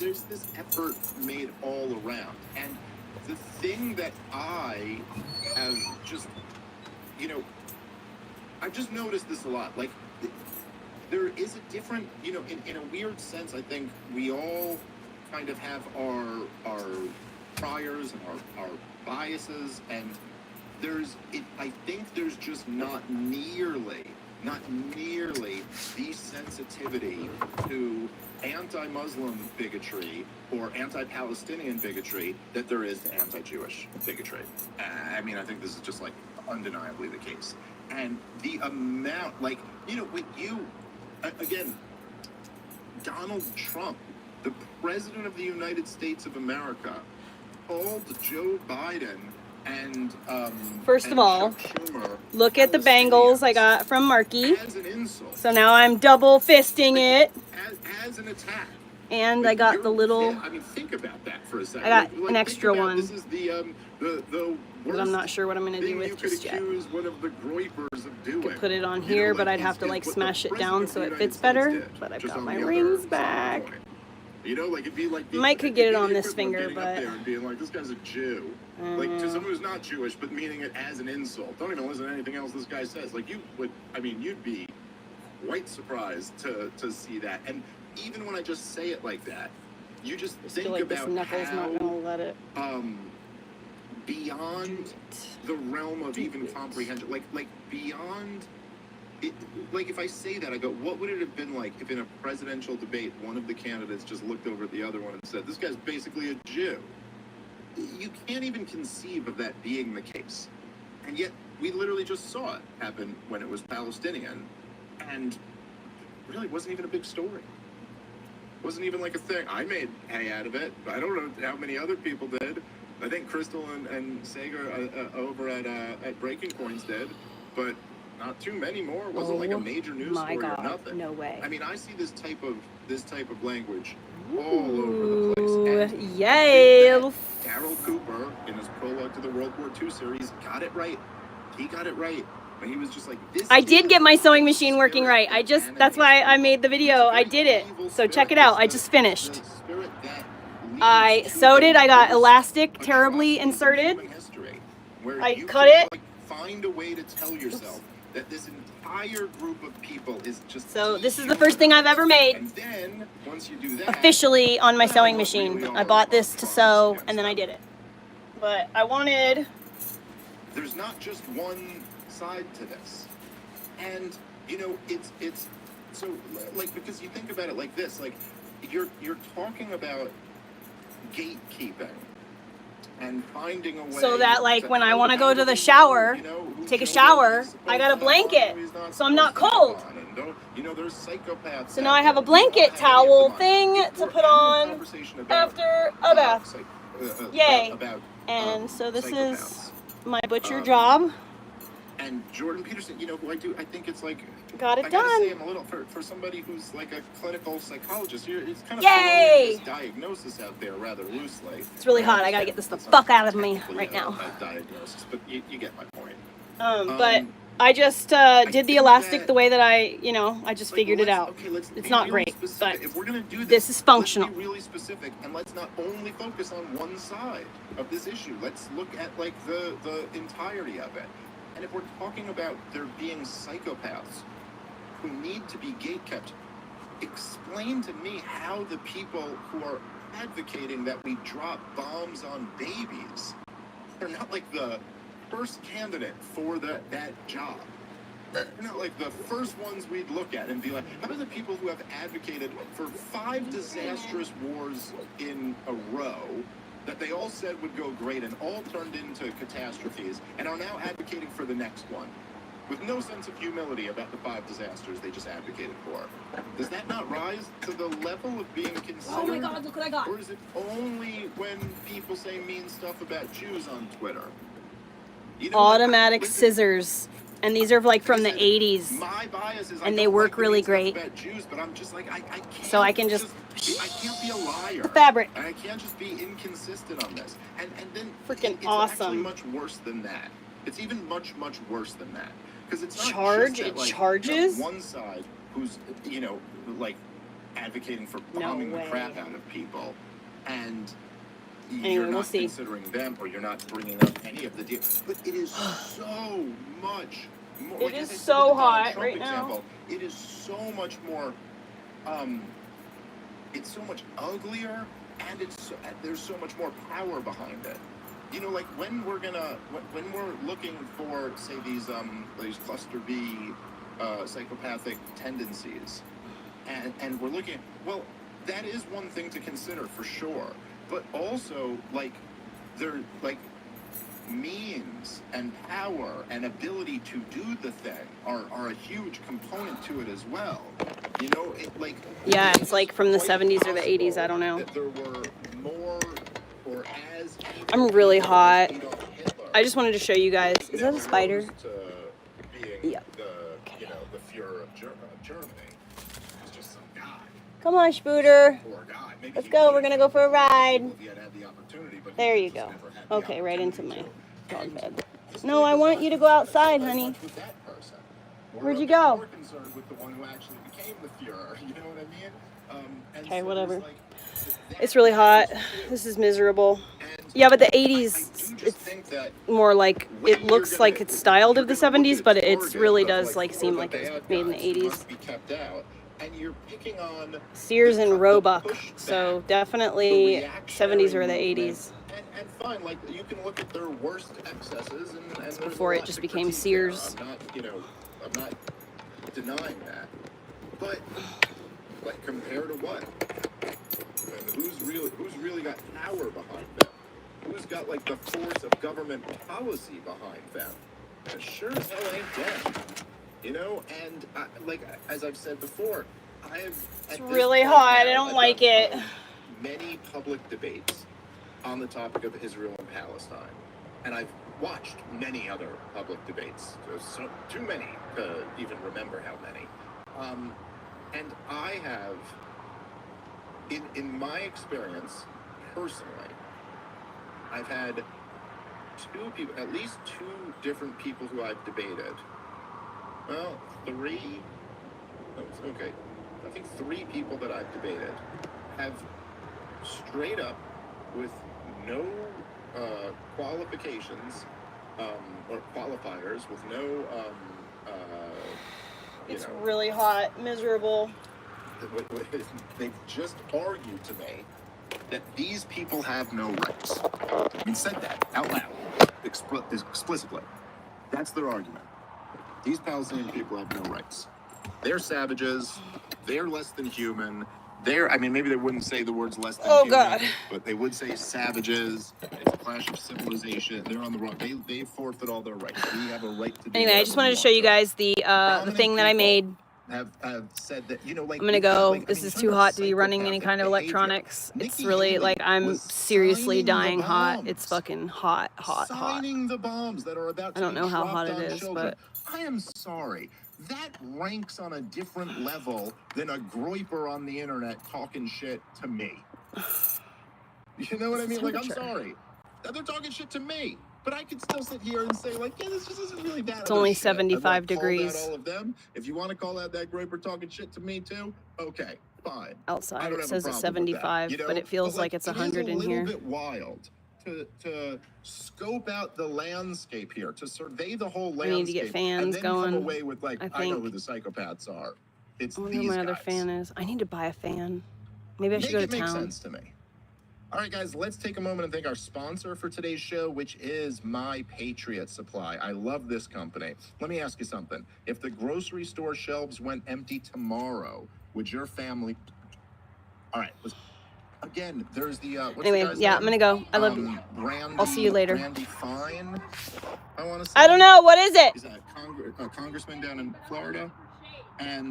there's this effort made all around. And the thing that I have just, I've just noticed this a lot. Like, there is a different, in a weird sense, I think we all kind of have our priors and our biases, and I think there's just not nearly the sensitivity to anti-Muslim bigotry or anti-Palestinian bigotry that there is to anti-Jewish bigotry. I mean, I think this is just like undeniably the case. And the amount, like, when you, again, Donald Trump, the President of the United States of America, called Joe Biden and first of all, look at the bangles I got from Marky. So now I'm double fisting it. As an attack. And I got the little. I mean, think about that for a second. I got an extra one. This is the but I'm not sure what I'm gonna do with just yet. One of the groipers of doing. Could put it on here, but I'd have to like smash it down so it fits better. But I've got my rings back. Like it'd be like Might could get it on this finger, but and being like, this guy's a Jew, like to someone who's not Jewish, but meaning it as an insult. Don't even listen to anything else this guy says. Like you'd be quite surprised to see that. And even when I just say it like that, you just think feel like about this knuckle's how not gonna let it. Beyond the realm of even comprehension, like beyond. Like if I say that, I go, what would it have been like if in a presidential debate, one of the candidates just looked over at the other one and said, this guy's basically a Jew? You can't even conceive of that being the case. And yet we literally just saw it happen when it was Palestinian, and really wasn't even a big story. Wasn't even like a thing. I made hay out of it. I don't know how many other people did. I think Crystal and Sager over at Breaking Points did, but not too many more. It wasn't like a major news story or nothing. No way. I mean, I see this type of language all over the place. And yay! Daryl Cooper, in his prologue to the World War II series, got it right. He got it right. But he was just like, this. I did get my sewing machine working right. That's why I made the video. I did it. So check it out. I just finished. I sewed it. I got elastic terribly inserted. I cut it. Find a way to tell yourself that this entire group of people is just. So this is the first thing I've ever made. And then once you do that, officially on my sewing machine. I bought this to sew and then I did it. But I wanted. There's not just one side to this, and it's so like, because you think about it like this, like you're talking about gatekeeping and finding a way so that like when I want to go to the shower, take a shower, I got a blanket so I'm not cold. There's psychopaths. So now I have a blanket towel thing to put on after a bath. Yay. And so this is my butcher job. And Jordan Peterson, who I think it's like, got it I done. gotta say, I'm a little, for somebody who's like a clinical psychologist, it's kind of yay! This diagnosis out there rather loosely. It's really hot. I gotta get this the fuck out of me right now. Diagnosis, but you get my point. But I just did the elastic the way that I just figured it out. Okay, it's not great, but if we're gonna do this is functional. Let's be really specific, and let's not only focus on one side of this issue. Let's look at like the entirety of it. And if we're talking about there being psychopaths who need to be gatekept, explain to me how the people who are advocating that we drop bombs on babies are not like the first candidate for that job. They're not like the first ones we'd look at and be like, how about the people who have advocated for 5 disastrous wars in a row that they all said would go great and all turned into catastrophes, and are now advocating for the next one with no sense of humility about the 5 disasters they just advocated for? Does that not rise to the level of being considered? Oh my God, look what I got. Or is it only when people say mean stuff about Jews on Twitter? Automatic scissors. And these are like from the 80s. My bias is and they work really great. About Jews, but I'm just like, I can't. So I can just I can't be a liar. The fabric. And I can't just be inconsistent on this. And then freaking it's awesome. Actually much worse than that. It's even much much worse than that, because it's not charge. Just that, it like, charges. One side who's like advocating for bombing the crap out of people, and Anyway, you're we'll not see. considering them, or you're not bringing up any of the deals. But it is so much more. It is so hot right now. It is so much more. It's so much uglier, and there's so much more power behind it. You know, like when we're looking for, say, these cluster B psychopathic tendencies, and we're looking, well, that is one thing to consider for sure. But also, like, they're like means and power and ability to do the thing are a huge component to it as well. You know, yeah, it's like from the 70s or the 80s. I don't know. That there were more or as I'm really hot. I just wanted to show you guys. Is that a spider? Yeah. You know, the Fuhrer of Germany. It's just some guy. Come on, Spooter. Let's go. We're gonna go for a ride. There you go. Okay, right into my dog bed. No, I want you to go outside, honey. Where'd you go? Okay, whatever. It's really hot. This is miserable. Yeah, but the 80s, it's more like, it looks like it's styled of the 70s, but it really does like seem like it was made in the 80s. Sears and Roebuck, so definitely 70s or the 80s. And fine, like, you can look at their worst excesses, and before it just became Sears. I'm not denying that, but like, compared to what? Who's really got power behind them? Who's got like the force of government policy behind them? And sure as hell ain't them. You know, and like, as I've said before, it's really hot. I don't like it. Many public debates on the topic of Israel and Palestine, and I've watched many other public debates. So too many to even remember how many. And I have, in my experience, personally, I've had at least two different people who I've debated. Well, three. Okay, I think three people that I've debated have straight up, with no qualifications or qualifiers, with no it's really hot, miserable. They've just argued to me that these people have no rights. I mean, said that out loud, explicitly. That's their argument. These Palestinian people have no rights. They're savages. They're less than human. I mean, maybe they wouldn't say the words less than human, God. But they would say savages. It's a clash of civilization. They're on the wrong. They forfeit all their rights. We have a right to do. Anyway, I just wanted to show you guys the thing that I made. Have said that, you know, like, I'm gonna go. This is too hot to be running any kind of electronics. It's really like, I'm seriously dying hot. It's fucking hot. Signing the bombs that are about to I don't know how hot it on is, children. but I am sorry. That ranks on a different level than a groiper on the internet talking shit to me. You know what I mean? Like, I'm sorry. They're talking shit to me. But I could still sit here and say, like, yeah, this just isn't really that. It's only 75 degrees. All of them. If you want to call out that groiper talking shit to me too, okay, fine. Outside it says it's 75, but it feels like it's 100 in here. It's a little bit wild to scope out the landscape here, to survey the whole landscape. I need to get fans and then going. Come away with, like, I know who the psychopaths are. It's I wonder these where my guys. other fan is. I need to buy a fan. Maybe I should go to town. Make sense to me. All right, guys, let's take a moment and thank our sponsor for today's show, which is My Patriot Supply. I love this company. Let me ask you something. If the grocery store shelves went empty tomorrow, would your family... All right, again, there's the... anyway, yeah, I'm going to go. I love you. I'll see you later. Randy Fine, I want to say. I don't know. What is it? He's a congressman down in Florida. And